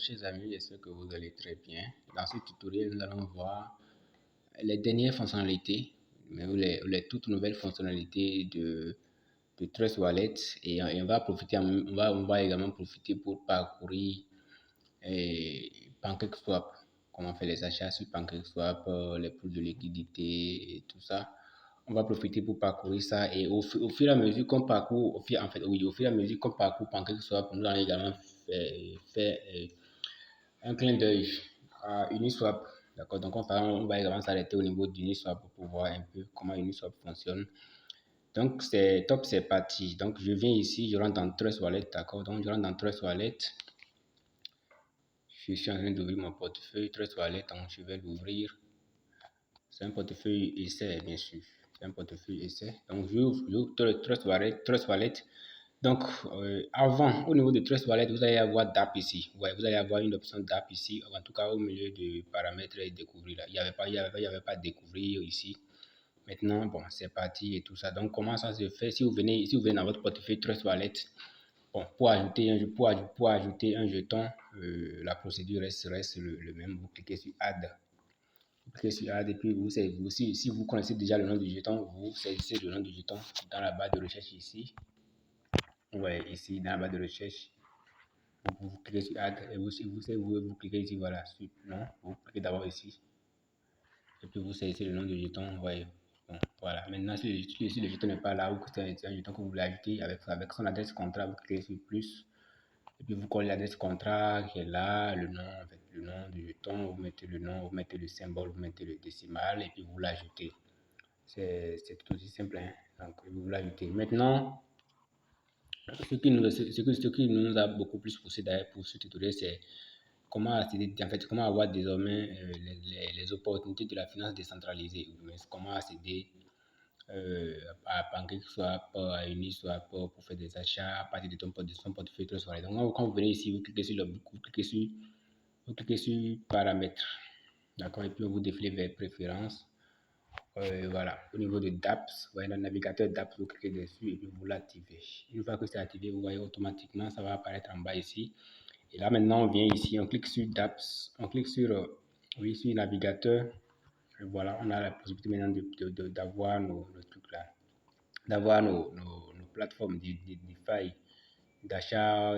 Chers amis, j'espère que vous allez très bien. Dans ce tutoriel, nous allons voir les dernières fonctionnalités, mais les toutes nouvelles fonctionnalités de Trust Wallet et on va profiter, on va également profiter pour parcourir PancakeSwap, comment faire les achats sur PancakeSwap, les poules de liquidité et tout ça. On va profiter pour parcourir ça et au fur et à mesure qu'on parcourt, au fur et à mesure qu'on parcourt PancakeSwap, nous allons également faire un clin d'œil à Uniswap. D'accord, donc on va également s'arrêter au niveau d'Uniswap pour voir un peu comment Uniswap fonctionne. Donc c'est top, c'est parti. Donc je viens ici, je rentre dans Trust Wallet, d'accord. Donc je rentre dans Trust Wallet. Je suis en train d'ouvrir mon portefeuille Trust Wallet, donc je vais l'ouvrir. C'est un portefeuille essai, bien sûr. C'est un portefeuille essai. Donc j'ouvre Trust Wallet. Donc, avant, au niveau de Trust Wallet, vous allez avoir DApp ici. Ouais, vous allez avoir une option DApp ici, en tout cas au milieu de paramètres et découvrir. Là. Il y avait pas découvrir ici. Maintenant, bon, c'est parti et tout ça. Donc, comment ça se fait? Si vous venez dans votre portefeuille Trust Wallet, bon, pour ajouter un jeton, la procédure reste le même. Vous cliquez sur Add. Vous cliquez sur Add et puis si vous connaissez déjà le nom du jeton, vous saisissez le nom du jeton dans la barre de recherche ici. Ouais, ici dans la barre de recherche, vous cliquez sur Add et vous cliquez ici, voilà, sur non, vous cliquez d'abord ici et puis vous saisissez le nom du jeton, ouais. Bon, voilà, maintenant si le jeton n'est pas là ou que c'est un jeton que vous voulez ajouter avec son adresse contrat, vous cliquez sur plus et puis vous collez l'adresse contrat qui est là, le nom, en fait, le nom du jeton, vous mettez le nom, vous mettez le symbole, vous mettez le décimal et puis vous l'ajoutez. C'est tout aussi simple, hein? Donc vous l'ajoutez. Maintenant, ce qui nous a beaucoup plus poussé d'ailleurs pour ce tutoriel, c'est comment accéder, en fait, comment avoir désormais les opportunités de la finance décentralisée, comment accéder à PancakeSwap, à Uniswap pour faire des achats à partir de son portefeuille Trust Wallet. Donc, quand vous venez ici, vous cliquez sur paramètres, d'accord, et puis vous défilez vers préférences. Voilà, au niveau de DApps, vous voyez le navigateur DApps, vous cliquez dessus et puis vous l'activez. Une fois que c'est activé, vous voyez automatiquement, ça va apparaître en bas ici. Et là maintenant, on vient ici, on clique sur DApps, on clique sur, oui, sur navigateur. Et voilà, on a la possibilité maintenant d'avoir nos trucs là, d'avoir nos plateformes DeFi, d'achat,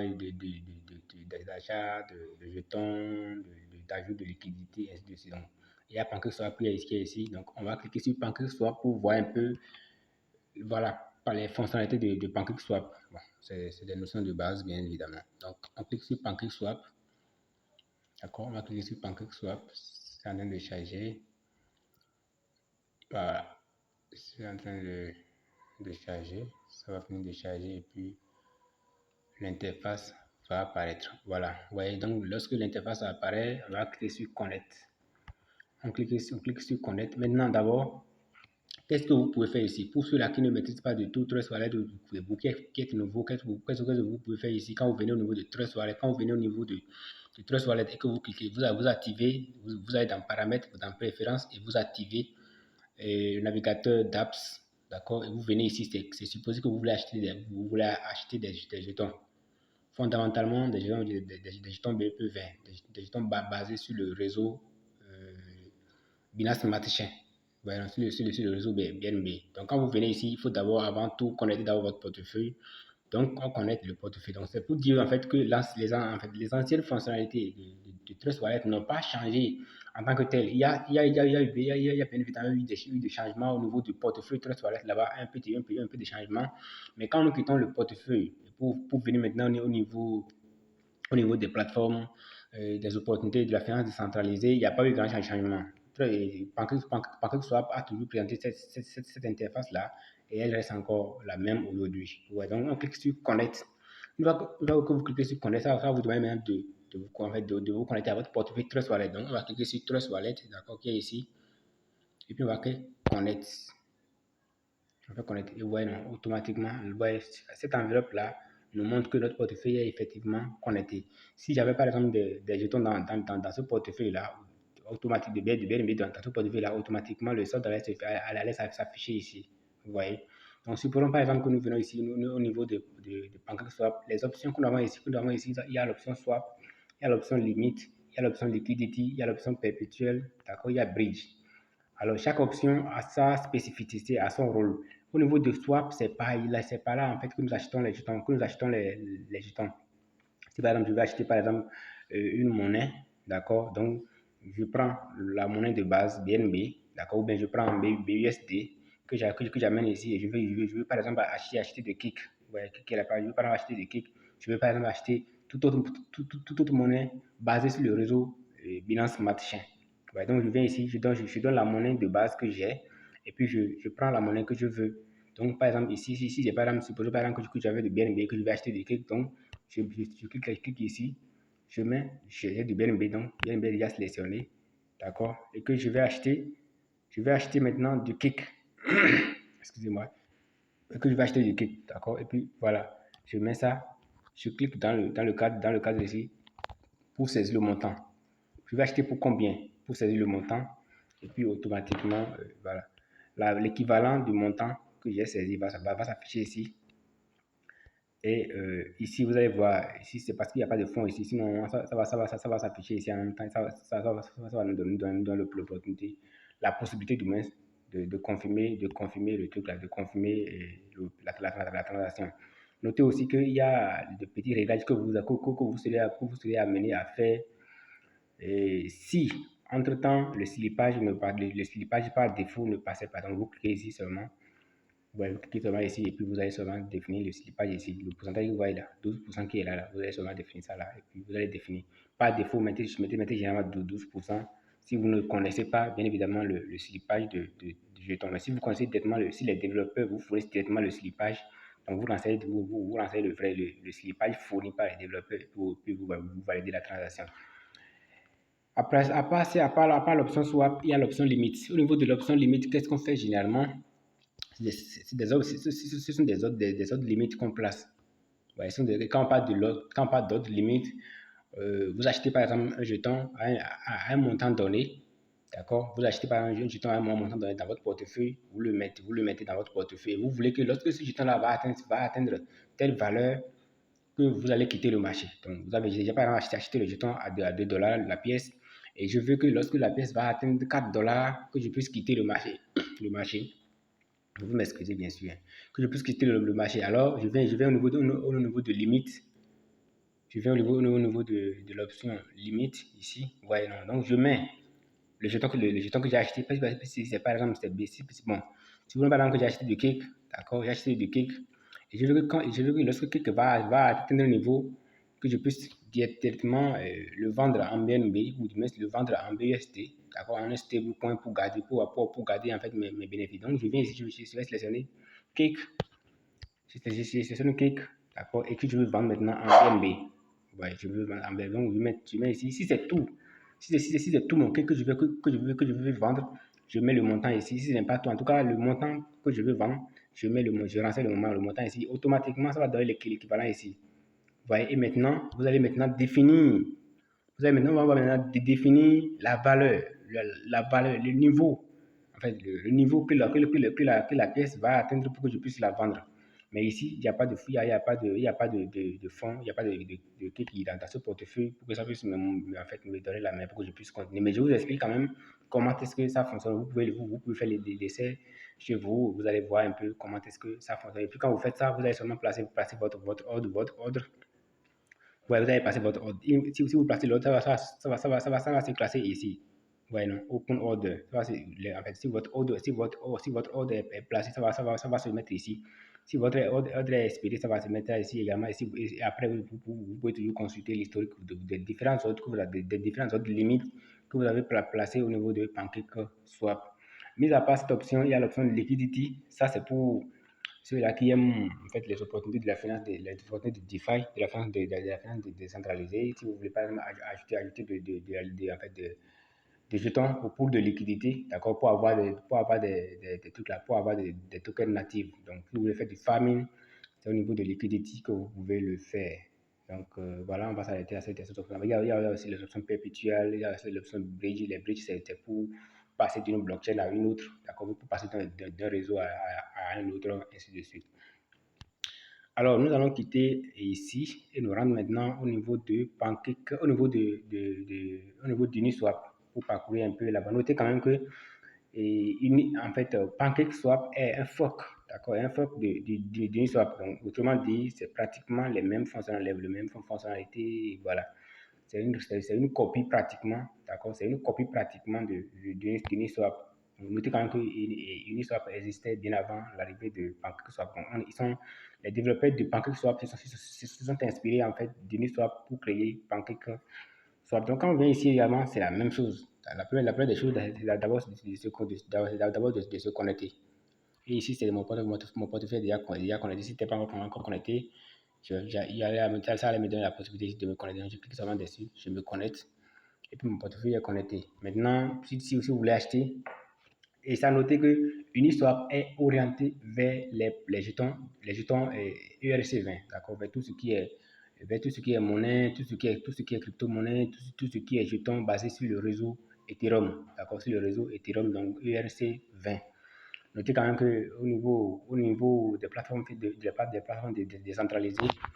d'achat de jetons, d'ajout de liquidité, ainsi de suite. Donc, il y a PancakeSwap qui est ici. Donc, on va cliquer sur PancakeSwap pour voir un peu, voilà, par les fonctionnalités de PancakeSwap. Bon, c'est des notions de base, bien évidemment. Donc, on clique sur PancakeSwap. D'accord, on va cliquer sur PancakeSwap. C'est en train de charger. Voilà, c'est en train de charger. Ça va finir de charger et puis l'interface va apparaître. Voilà, vous voyez, donc lorsque l'interface apparaît, on va cliquer sur Connect. On clique sur Connect. Maintenant, d'abord, qu'est-ce que vous pouvez faire ici? Pour ceux-là qui ne maîtrisent pas du tout Trust Wallet, vous qui êtes nouveau, qu'est-ce que vous pouvez faire ici quand vous venez au niveau de Trust Wallet, quand vous venez au niveau de Trust Wallet et que vous cliquez, vous activez, vous allez dans Paramètres, dans Préférences et vous activez le navigateur d'apps, d'accord? Et vous venez ici, c'est supposé que vous voulez acheter des jetons. Fondamentalement, des jetons BEP20, des jetons basés sur le réseau Binance Smart Chain. Voilà, sur le réseau BNB. Donc, quand vous venez ici, il faut d'abord, avant tout, connecter dans votre portefeuille. Donc, on connecte le portefeuille. Donc, c'est pour dire en fait que les anciennes fonctionnalités de Trust Wallet n'ont pas changé en tant que tel. Il y a bien évidemment eu des changements au niveau du portefeuille Trust Wallet là-bas, un peu de changements. Mais quand nous quittons le portefeuille pour venir maintenant au niveau des plateformes, des opportunités de la finance décentralisée, il n'y a pas eu grand changement. PancakeSwap a toujours présenté cette interface-là et elle reste encore la même aujourd'hui. Ouais, donc on clique sur Connect. Une fois que vous cliquez sur Connect, ça va vous demander même de vous connecter à votre portefeuille Trust Wallet. Donc on va cliquer sur Trust Wallet, d'accord, qui est ici. Et puis on va cliquer Connect. On va connecter. Et ouais, non, automatiquement, cette enveloppe-là nous montre que notre portefeuille est effectivement connecté. Si j'avais par exemple des jetons dans ce portefeuille-là, automatique de BNB dans ce portefeuille-là, automatiquement le solde allait s'afficher ici. Vous voyez. Donc, supposons par exemple que nous venons ici au niveau de PancakeSwap, les options que nous avons ici, il y a l'option Swap, il y a l'option limite, il y a l'option liquidity, il y a l'option perpétuelle, d'accord, il y a bridge. Alors, chaque option a sa spécificité, a son rôle. Au niveau de swap, c'est pas là en fait que nous achetons les jetons, les jetons. Si par exemple, je vais acheter par exemple une monnaie, d'accord, donc je prends la monnaie de base BNB, d'accord, ou bien je prends un BUSD que j'amène ici et je veux par exemple acheter de Kik. Ouais, je veux par exemple acheter de Kik. Je veux par exemple acheter toute autre monnaie basée sur le réseau Binance Smart Chain. Ouais, donc je viens ici, je donne la monnaie de base que j'ai et puis je prends la monnaie que je veux. Donc par exemple ici, si j'ai par exemple, supposons par exemple que j'avais de BNB que je vais acheter de Kik, donc je clique ici, j'ai du BNB, donc BNB déjà sélectionné, d'accord, et que je vais acheter maintenant du Kik, excusez-moi, et que je vais acheter du Kik, d'accord, et puis voilà, je mets ça, je clique dans le cadre ici, pour saisir le montant. Je vais acheter pour combien? Pour saisir le montant, et puis automatiquement, voilà, l'équivalent du montant que j'ai saisi va s'afficher ici. Et ici, vous allez voir, ici, c'est parce qu'il n'y a pas de fonds ici. Sinon, ça va s'afficher ici en même temps. Ça va nous donner l'opportunité, la possibilité du moins de confirmer le truc là, de confirmer la transaction. Notez aussi qu'il y a de petits réglages que vous serez amené à faire. Et si, entre-temps, le slipage par défaut ne passait pas, donc vous cliquez ici seulement. Vous cliquez seulement ici et puis vous allez seulement définir le slipage ici. Le pourcentage que vous voyez là, 12% qui est là, vous allez seulement définir ça là. Et puis vous allez définir. Par défaut, mettez généralement 12%. Si vous ne connaissez pas, bien évidemment, le slipage du jeton. Mais si vous connaissez directement, si les développeurs vous fournissent directement le slipage, donc vous renseignez le slipage fourni par les développeurs puis vous validez la transaction. Après, à part l'option swap, il y a l'option limite. Au niveau de l'option limite, qu'est-ce qu'on fait généralement? Ce sont des autres limites qu'on place. Ouais, quand on parle d'autres limites, vous achetez par exemple un jeton à un montant donné, d'accord? Vous achetez par exemple un jeton à un montant donné dans votre portefeuille, vous le mettez dans votre portefeuille. Vous voulez que lorsque ce jeton-là va atteindre telle valeur, que vous allez quitter le marché. Donc, vous avez déjà par exemple acheté le jeton à 2 dollars la pièce, et je veux que lorsque la pièce va atteindre 4 dollars, que je puisse quitter le marché. Le marché. Vous m'excusez bien sûr, que je puisse quitter le marché. Alors, je vais au niveau de limite. Je vais au niveau de l'option limite ici. Voyez, non. Donc, je mets le jeton que j'ai acheté. Si c'est par exemple, bon. Si vous voulez par exemple que j'ai acheté du cake, d'accord, j'ai acheté du cake. Et je veux que lorsque cake va atteindre un niveau, que je puisse directement le vendre en BNB ou du moins le vendre en BUSD, d'accord, en un stablecoin pour garder en fait mes bénéfices. Donc, je viens ici, je vais sélectionner cake, je sélectionne cake, d'accord, et que je veux vendre maintenant en BNB. Ouais, je veux vendre en BNB. Donc, je mets ici, si c'est tout, si c'est tout mon cake que je veux vendre, je mets le montant ici. Si ce n'est pas tout, en tout cas, le montant que je veux vendre, je renseigne le montant ici. Automatiquement, ça va donner l'équivalent ici. Voyez, et maintenant, on va maintenant définir la valeur, le niveau, en fait, le niveau que la pièce va atteindre pour que je puisse la vendre. Mais ici, il n'y a pas de fou, il n'y a pas de fonds, il n'y a pas de truc qui est dans ce portefeuille pour que ça puisse en fait, me donner la main pour que je puisse continuer. Mais je vous explique quand même comment est-ce que ça fonctionne. Vous pouvez faire les essais chez vous, vous allez voir un peu comment est-ce que ça fonctionne. Et puis quand vous faites ça, vous allez seulement placer votre ordre. Ouais, vous allez passer votre ordre. Si vous placez l'ordre, ça va se classer ici. Ouais, non, open order. En fait, si votre ordre est placé, ça va se mettre ici. Si votre ordre est expédié, ça va se mettre ici également. Et après, vous pouvez toujours consulter l'historique des différentes ordres des différentes ordres limites que vous avez placées au niveau de PancakeSwap. Mis à part cette option, il y a l'option de liquidity. Ça, c'est pour ceux-là qui aiment en fait, les opportunités de la finance, les opportunités de DeFi, de la finance, de la finance décentralisée. Si vous voulez par exemple ajouter en fait, des jetons pour de liquidité, d'accord, pour avoir des trucs là, pour avoir des tokens natifs. Donc, si vous voulez faire du farming, c'est au niveau de liquidity que vous pouvez le faire. Donc, voilà, on va s'arrêter à cette option. Il y a aussi les options perpétuelles, il y a aussi les options bridge. Les bridges, c'est pour passer d'une blockchain à une autre, d'accord, pour passer d'un réseau à un autre, ainsi de suite. Alors, nous allons quitter ici et nous rendre maintenant au niveau de Pancake, au niveau au niveau d'Uniswap pour parcourir un peu là-bas. Notez quand même que en fait, PancakeSwap est un fork, d'accord, un fork d'Uniswap. Donc, autrement dit, c'est pratiquement les mêmes fonctionnalités, voilà. C'est une copie pratiquement, d'accord, c'est une copie pratiquement d'Uniswap. Notez quand même que Uniswap existait bien avant l'arrivée de PancakeSwap. Les développeurs de PancakeSwap se sont inspirés en fait d'Uniswap pour créer PancakeSwap. Donc quand on vient ici également, c'est la même chose. La première des choses, c'est d'abord de se connecter. Et ici, c'est mon portefeuille déjà connecté. Si tu n'es pas encore connecté, ça allait me donner la possibilité de me connecter. Donc, je clique seulement dessus, je me connecte. Et puis mon portefeuille est connecté. Maintenant, si vous voulez acheter, et ça, notez que Uniswap est orienté vers les jetons ERC20, d'accord, vers tout ce qui est monnaie, tout ce qui est crypto-monnaie, tout ce qui est jetons basé sur le réseau Ethereum, d'accord, sur le réseau Ethereum, donc ERC20. Notez quand même qu'au niveau des plateformes, des plateformes décentralisées,